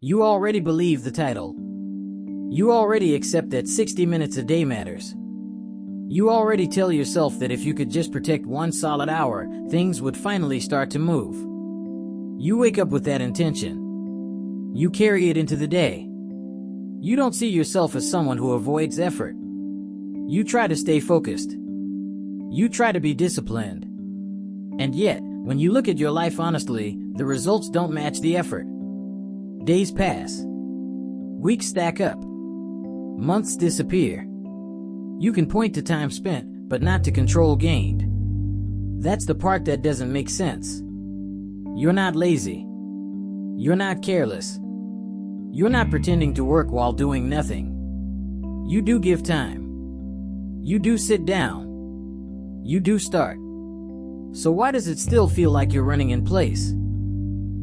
You already believe the title. You already accept that 60 minutes a day matters. You already tell yourself that if you could just protect one solid hour, things would finally start to move. You wake up with that intention. You carry it into the day. You don't see yourself as someone who avoids effort. You try to stay focused. You try to be disciplined. And yet, when you look at your life honestly, the results don't match the effort. Days pass. Weeks stack up. Months disappear. You can point to time spent, but not to control gained. That's the part that doesn't make sense. You're not lazy. You're not careless. You're not pretending to work while doing nothing. You do give time. You do sit down. You do start. So why does it still feel like you're running in place?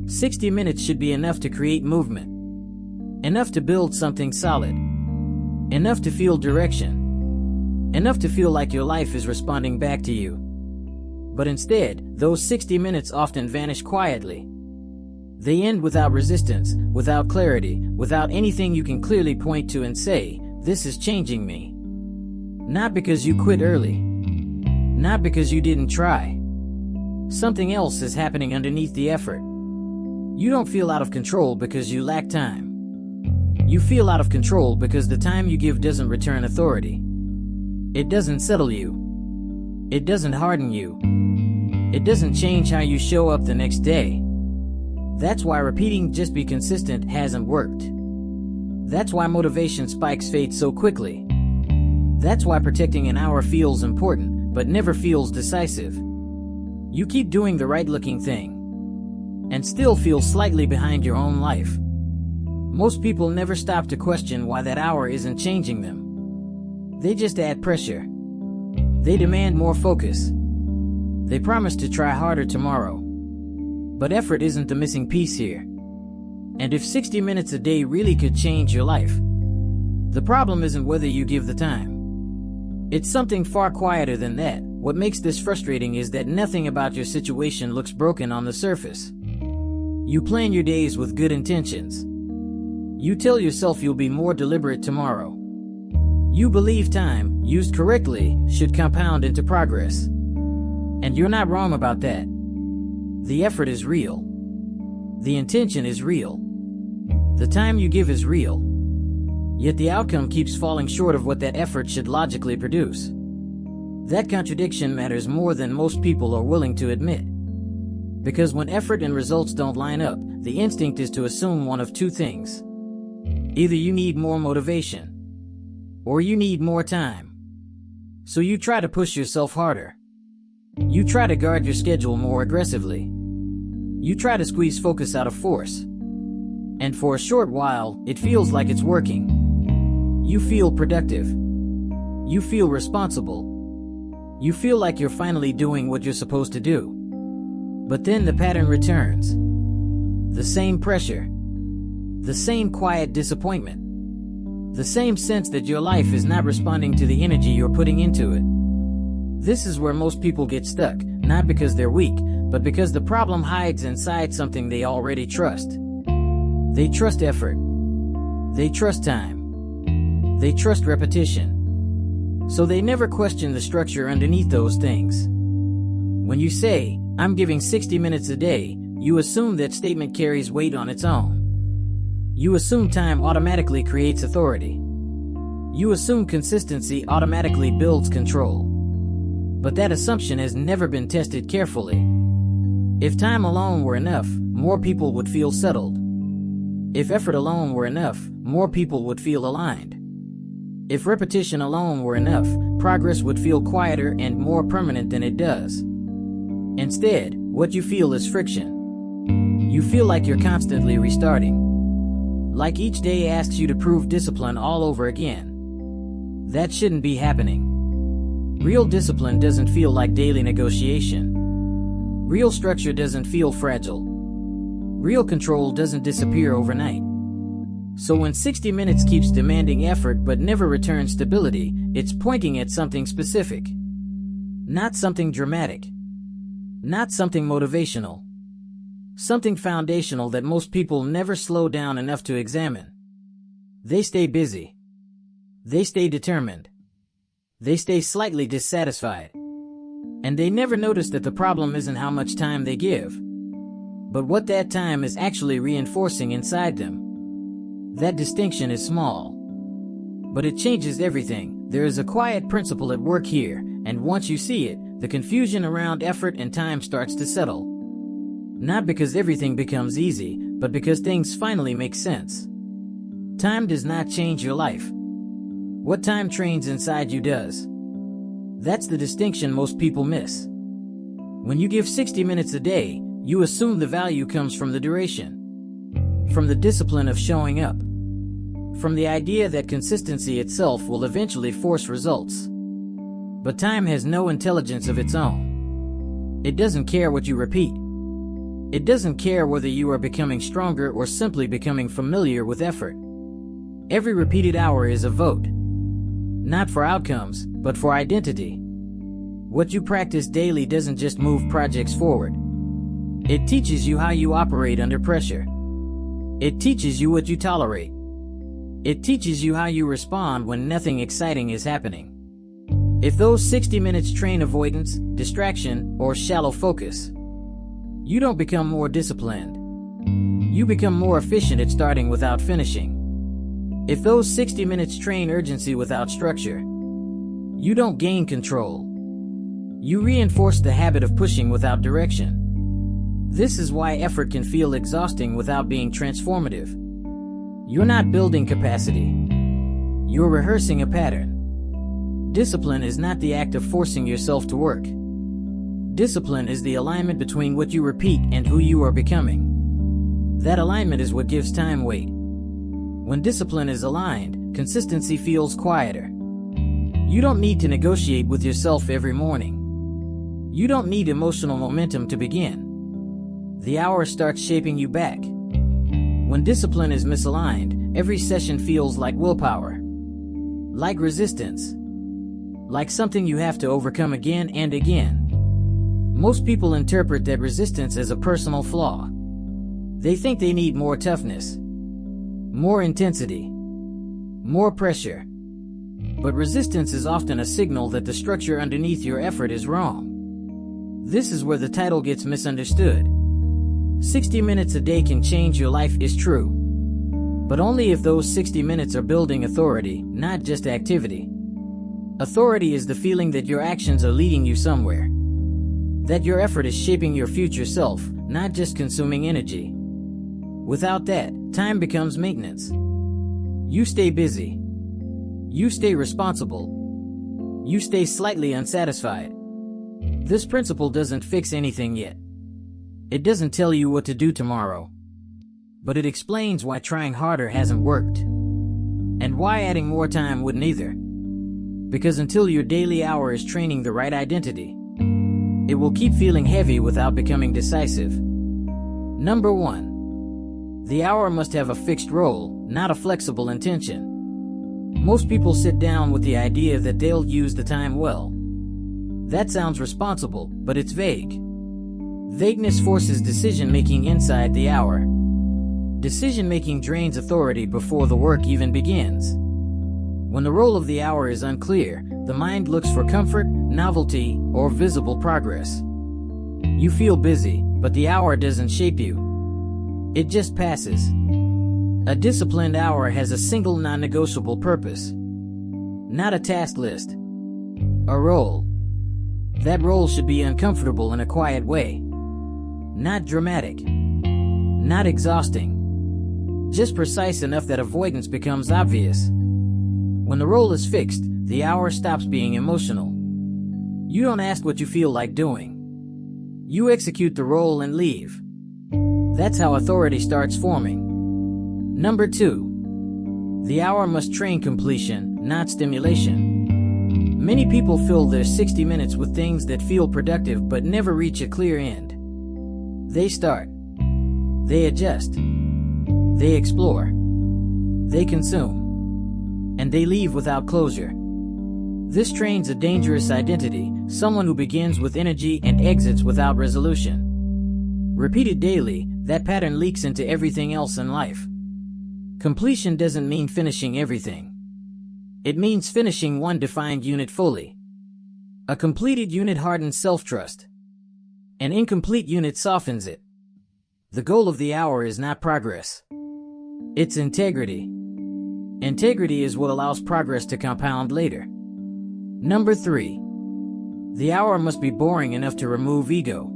60 minutes should be enough to create movement. Enough to build something solid. Enough to feel direction. Enough to feel like your life is responding back to you. But instead, those 60 minutes often vanish quietly. They end without resistance, without clarity, without anything you can clearly point to and say, "This is changing me." Not because you quit early. Not because you didn't try. Something else is happening underneath the effort. You don't feel out of control because you lack time. You feel out of control because the time you give doesn't return authority. It doesn't settle you. It doesn't harden you. It doesn't change how you show up the next day. That's why repeating "just be consistent" hasn't worked. That's why motivation spikes fade so quickly. That's why protecting an hour feels important, but never feels decisive. You keep doing the right-looking thing, and still feel slightly behind your own life. Most people never stop to question why that hour isn't changing them. They just add pressure. They demand more focus. They promise to try harder tomorrow. But effort isn't the missing piece here. And if 60 minutes a day really could change your life, the problem isn't whether you give the time. It's something far quieter than that. What makes this frustrating is that nothing about your situation looks broken on the surface. You plan your days with good intentions. You tell yourself you'll be more deliberate tomorrow. You believe time, used correctly, should compound into progress. And you're not wrong about that. The effort is real. The intention is real. The time you give is real. Yet the outcome keeps falling short of what that effort should logically produce. That contradiction matters more than most people are willing to admit. Because when effort and results don't line up, the instinct is to assume one of two things. Either you need more motivation, or you need more time. So you try to push yourself harder. You try to guard your schedule more aggressively. You try to squeeze focus out of force. And for a short while, it feels like it's working. You feel productive. You feel responsible. You feel like you're finally doing what you're supposed to do. But then the pattern returns. The same pressure. The same quiet disappointment. The same sense that your life is not responding to the energy you're putting into it. This is where most people get stuck, not because they're weak, but because the problem hides inside something they already trust. They trust effort. They trust time. They trust repetition. So they never question the structure underneath those things. When you say, "I'm giving 60 minutes a day," you assume that statement carries weight on its own. You assume time automatically creates authority. You assume consistency automatically builds control. But that assumption has never been tested carefully. If time alone were enough, more people would feel settled. If effort alone were enough, more people would feel aligned. If repetition alone were enough, progress would feel quieter and more permanent than it does. Instead, what you feel is friction. You feel like you're constantly restarting. Like each day asks you to prove discipline all over again. That shouldn't be happening. Real discipline doesn't feel like daily negotiation. Real structure doesn't feel fragile. Real control doesn't disappear overnight. So when 60 minutes keeps demanding effort but never returns stability, it's pointing at something specific. Not something dramatic. Not something motivational. Something foundational that most people never slow down enough to examine. They stay busy. They stay determined. They stay slightly dissatisfied. And they never notice that the problem isn't how much time they give, but what that time is actually reinforcing inside them. That distinction is small, but it changes everything. There is a quiet principle at work here, and once you see it, the confusion around effort and time starts to settle. Not because everything becomes easy, but because things finally make sense. Time does not change your life. What time trains inside you does. That's the distinction most people miss. When you give 60 minutes a day, you assume the value comes from the duration, from the discipline of showing up, from the idea that consistency itself will eventually force results. But time has no intelligence of its own. It doesn't care what you repeat. It doesn't care whether you are becoming stronger or simply becoming familiar with effort. Every repeated hour is a vote. Not for outcomes, but for identity. What you practice daily doesn't just move projects forward. It teaches you how you operate under pressure. It teaches you what you tolerate. It teaches you how you respond when nothing exciting is happening. If those 60 minutes train avoidance, distraction, or shallow focus, you don't become more disciplined. You become more efficient at starting without finishing. If those 60 minutes train urgency without structure, you don't gain control. You reinforce the habit of pushing without direction. This is why effort can feel exhausting without being transformative. You're not building capacity. You're rehearsing a pattern. Discipline is not the act of forcing yourself to work. Discipline is the alignment between what you repeat and who you are becoming. That alignment is what gives time weight. When discipline is aligned, consistency feels quieter. You don't need to negotiate with yourself every morning. You don't need emotional momentum to begin. The hour starts shaping you back. When discipline is misaligned, every session feels like willpower, like resistance, like something you have to overcome again and again. Most people interpret that resistance as a personal flaw. They think they need more toughness, more intensity, more pressure. But resistance is often a signal that the structure underneath your effort is wrong. This is where the title gets misunderstood. 60 minutes a day can change your life is true, but only if those 60 minutes are building authority, not just activity. Authority is the feeling that your actions are leading you somewhere, that your effort is shaping your future self, not just consuming energy. Without that, time becomes maintenance. You stay busy. You stay responsible. You stay slightly unsatisfied. This principle doesn't fix anything yet. It doesn't tell you what to do tomorrow, but it explains why trying harder hasn't worked, and why adding more time wouldn't either. Because until your daily hour is training the right identity, it will keep feeling heavy without becoming decisive. Number 1. The hour must have a fixed role, not a flexible intention. Most people sit down with the idea that they'll use the time well. That sounds responsible, but it's vague. Vagueness forces decision-making inside the hour. Decision-making drains authority before the work even begins. When the role of the hour is unclear, the mind looks for comfort, novelty, or visible progress. You feel busy, but the hour doesn't shape you. It just passes. A disciplined hour has a single non-negotiable purpose. Not a task list. A role. That role should be uncomfortable in a quiet way. Not dramatic. Not exhausting. Just precise enough that avoidance becomes obvious. When the role is fixed, the hour stops being emotional. You don't ask what you feel like doing. You execute the role and leave. That's how authority starts forming. Number 2. The hour must train completion, not stimulation. Many people fill their 60 minutes with things that feel productive but never reach a clear end. They start. They adjust. They explore. They consume. And they leave without closure. This trains a dangerous identity, someone who begins with energy and exits without resolution. Repeated daily, that pattern leaks into everything else in life. Completion doesn't mean finishing everything. It means finishing one defined unit fully. A completed unit hardens self-trust. An incomplete unit softens it. The goal of the hour is not progress. It's integrity. Integrity is what allows progress to compound later. Number 3. The hour must be boring enough to remove ego.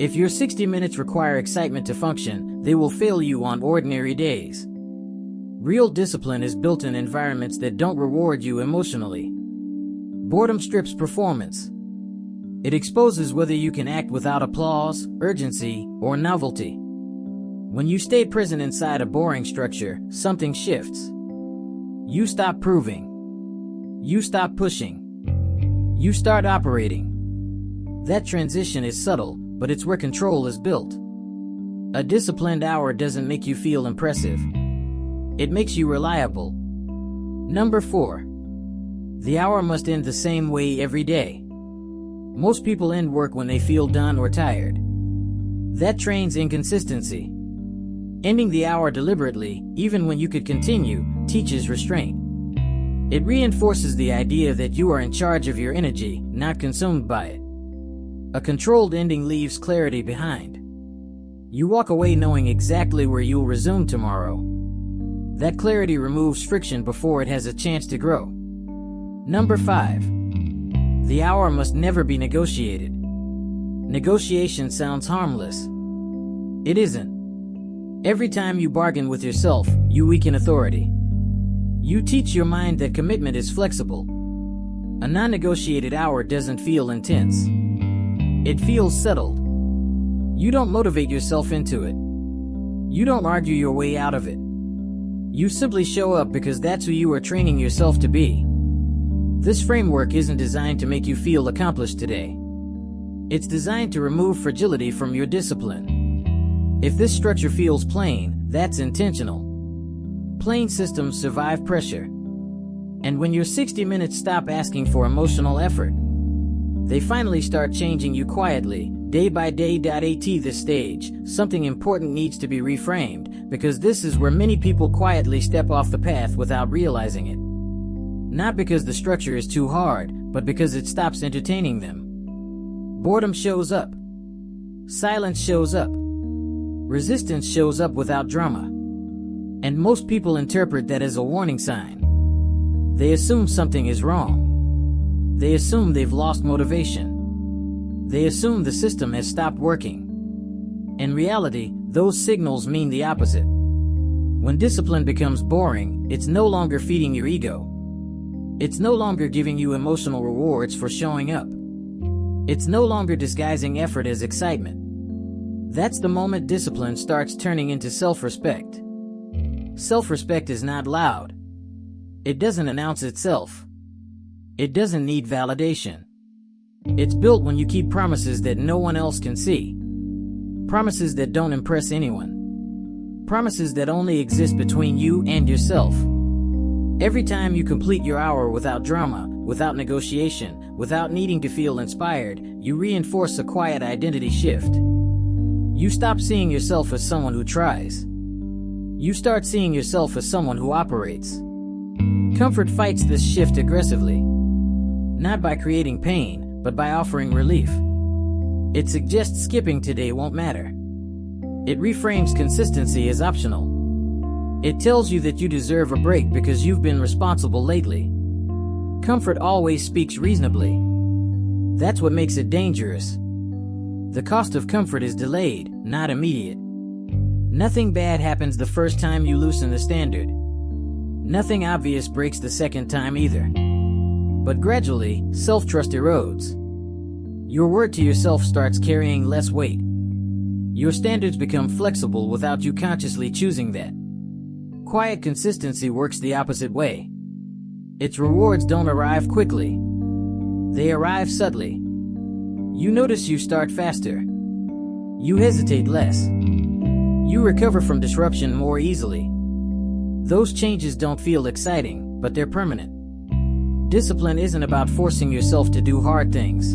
If your 60 minutes require excitement to function, they will fail you on ordinary days. Real discipline is built in environments that don't reward you emotionally. Boredom strips performance. It exposes whether you can act without applause, urgency, or novelty. When you stay present inside a boring structure, something shifts. You stop proving. You stop pushing. You start operating. That transition is subtle, but it's where control is built. A disciplined hour doesn't make you feel impressive. It makes you reliable. Number 4. The hour must end the same way every day. Most people end work when they feel done or tired. That trains inconsistency. Ending the hour deliberately, even when you could continue, teaches restraint. It reinforces the idea that you are in charge of your energy, not consumed by it. A controlled ending leaves clarity behind. You walk away knowing exactly where you'll resume tomorrow. That clarity removes friction before it has a chance to grow. Number 5. The hour must never be negotiated. Negotiation sounds harmless. It isn't. Every time you bargain with yourself, you weaken authority. You teach your mind that commitment is flexible. A non-negotiated hour doesn't feel intense. It feels settled. You don't motivate yourself into it. You don't argue your way out of it. You simply show up because that's who you are training yourself to be. This framework isn't designed to make you feel accomplished today. It's designed to remove fragility from your discipline. If this structure feels plain, that's intentional. Plain systems survive pressure. And when your 60 minutes stop asking for emotional effort, they finally start changing you quietly, day by day. At this stage, something important needs to be reframed, because this is where many people quietly step off the path without realizing it. Not because the structure is too hard, but because it stops entertaining them. Boredom shows up. Silence shows up. Resistance shows up without drama. And most people interpret that as a warning sign. They assume something is wrong. They assume they've lost motivation. They assume the system has stopped working. In reality, those signals mean the opposite. When discipline becomes boring, it's no longer feeding your ego. It's no longer giving you emotional rewards for showing up. It's no longer disguising effort as excitement. That's the moment discipline starts turning into self-respect. Self-respect is not loud. It doesn't announce itself. It doesn't need validation. It's built when you keep promises that no one else can see. Promises that don't impress anyone. Promises that only exist between you and yourself. Every time you complete your hour without drama, without negotiation, without needing to feel inspired, you reinforce a quiet identity shift. You stop seeing yourself as someone who tries. You start seeing yourself as someone who operates. Comfort fights this shift aggressively. Not by creating pain, but by offering relief. It suggests skipping today won't matter. It reframes consistency as optional. It tells you that you deserve a break because you've been responsible lately. Comfort always speaks reasonably. That's what makes it dangerous. The cost of comfort is delayed, not immediate. Nothing bad happens the first time you loosen the standard. Nothing obvious breaks the second time either. But gradually, self-trust erodes. Your word to yourself starts carrying less weight. Your standards become flexible without you consciously choosing that. Quiet consistency works the opposite way. Its rewards don't arrive quickly. They arrive subtly. You notice you start faster. You hesitate less. You recover from disruption more easily. Those changes don't feel exciting, but they're permanent. Discipline isn't about forcing yourself to do hard things.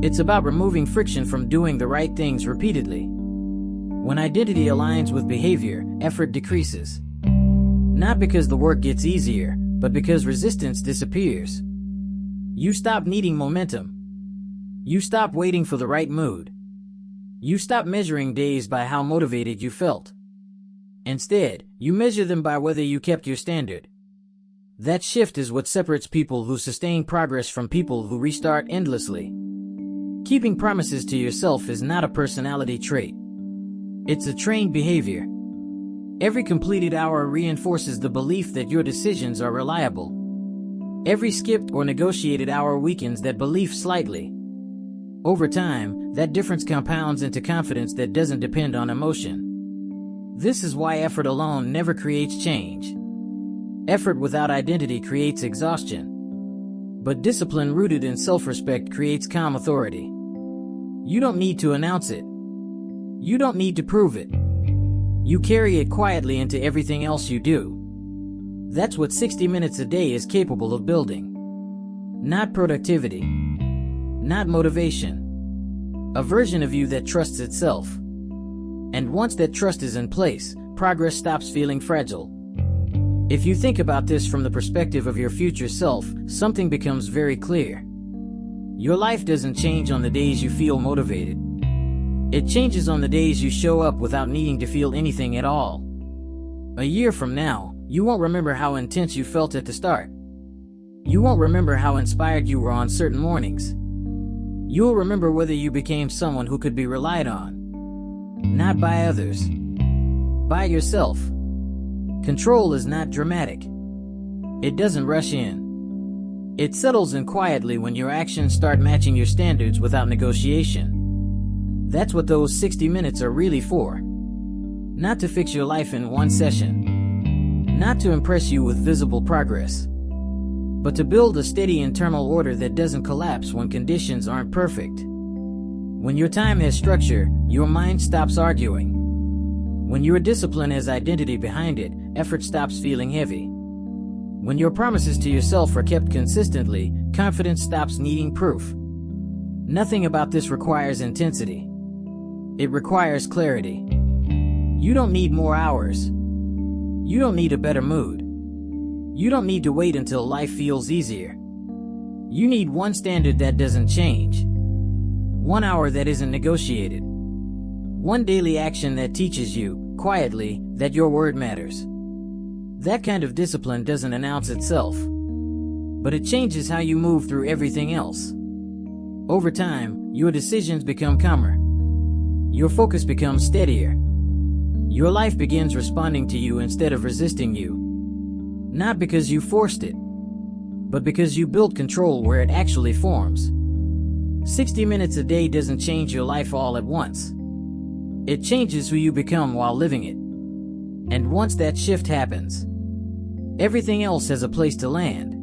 It's about removing friction from doing the right things repeatedly. When identity aligns with behavior, effort decreases. Not because the work gets easier, but because resistance disappears. You stop needing momentum. You stop waiting for the right mood. You stop measuring days by how motivated you felt. Instead, you measure them by whether you kept your standard. That shift is what separates people who sustain progress from people who restart endlessly. Keeping promises to yourself is not a personality trait. It's a trained behavior. Every completed hour reinforces the belief that your decisions are reliable. Every skipped or negotiated hour weakens that belief slightly. Over time, that difference compounds into confidence that doesn't depend on emotion. This is why effort alone never creates change. Effort without identity creates exhaustion. But discipline rooted in self-respect creates calm authority. You don't need to announce it. You don't need to prove it. You carry it quietly into everything else you do. That's what 60 minutes a day is capable of building. Not productivity. Not motivation. A version of you that trusts itself. And once that trust is in place, progress stops feeling fragile. If you think about this from the perspective of your future self, something becomes very clear. Your life doesn't change on the days you feel motivated. It changes on the days you show up without needing to feel anything at all. A year from now, you won't remember how intense you felt at the start. You won't remember how inspired you were on certain mornings. You'll remember whether you became someone who could be relied on. Not by others. By yourself. Control is not dramatic. It doesn't rush in. It settles in quietly when your actions start matching your standards without negotiation. That's what those 60 minutes are really for. Not to fix your life in one session. Not to impress you with visible progress. But to build a steady internal order that doesn't collapse when conditions aren't perfect. When your time has structure, your mind stops arguing. When your discipline has identity behind it, effort stops feeling heavy. When your promises to yourself are kept consistently, confidence stops needing proof. Nothing about this requires intensity. It requires clarity. You don't need more hours. You don't need a better mood. You don't need to wait until life feels easier. You need one standard that doesn't change. 1 hour that isn't negotiated. One daily action that teaches you, quietly, that your word matters. That kind of discipline doesn't announce itself. But it changes how you move through everything else. Over time, your decisions become calmer. Your focus becomes steadier. Your life begins responding to you instead of resisting you. Not because you forced it, but because you built control where it actually forms. 60 minutes a day doesn't change your life all at once. It changes who you become while living it. And once that shift happens, everything else has a place to land.